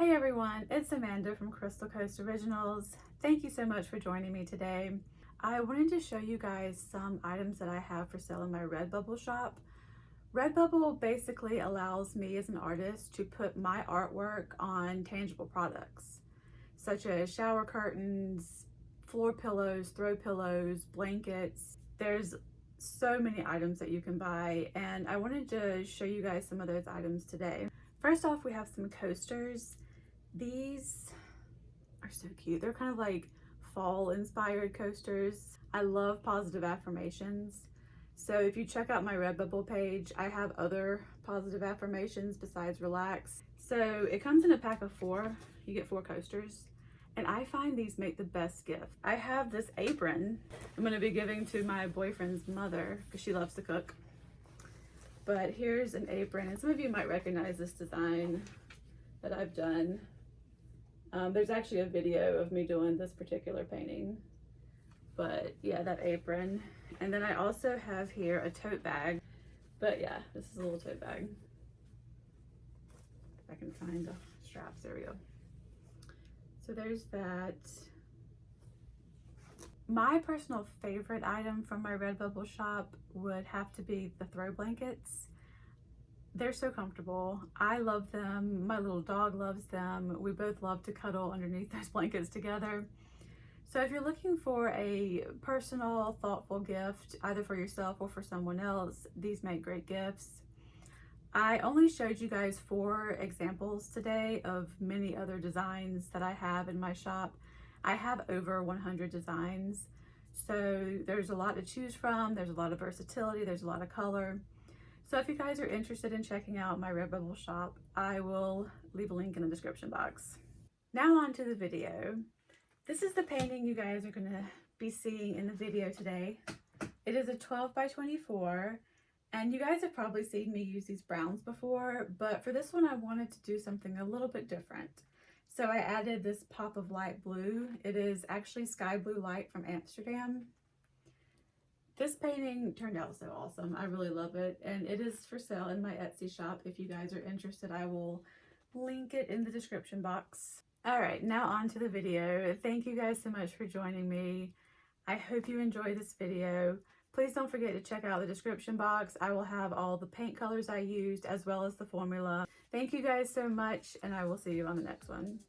Hey everyone, it's Amanda from Crystal Coast Originals. Thank you so much for joining me today. I wanted to show you guys some items that I have for sale in my Redbubble shop. Redbubble basically allows me as an artist to put my artwork on tangible products, such as shower curtains, floor pillows, throw pillows, blankets. There's so many items that you can buy, and I wanted to show you guys some of those items today. First off, we have some coasters. These are so cute. They're kind of like fall inspired coasters. I love positive affirmations. So if you check out my Redbubble page, I have other positive affirmations besides relax. So it comes in a pack of 4. You get 4 coasters. And I find these make the best gift. I have this apron I'm going to be giving to my boyfriend's mother because she loves to cook. But here's an apron, and some of you might recognize this design that I've done. There's actually a video of me doing this particular painting. But yeah, that apron. And then I also have here a tote bag. But yeah, this is a little tote bag. If I can find the straps, there we go. So there's that. My personal favorite item from my Redbubble shop would have to be the throw blankets. They're so comfortable. I love them. My little dog loves them. We both love to cuddle underneath those blankets together. So if you're looking for a personal, thoughtful gift, either for yourself or for someone else, these make great gifts. I only showed you guys 4 examples today of many other designs that I have in my shop. I have over 100 designs, so there's a lot to choose from. There's a lot of versatility. There's a lot of color. So if you guys are interested in checking out my Redbubble shop, I will leave a link in the description box. Now on to the video. This is the painting you guys are going to be seeing in the video today. It is a 12 by 24, and you guys have probably seen me use these browns before, but for this one I wanted to do something a little bit different. So I added this pop of light blue. It is actually sky blue light from Amsterdam. This painting turned out so awesome. I really love it, and it is for sale in my Etsy shop. If you guys are interested, I will link it in the description box. All right, now on to the video. Thank you guys so much for joining me. I hope you enjoy this video. Please don't forget to check out the description box. I will have all the paint colors I used as well as the formula. Thank you guys so much, and I will see you on the next one.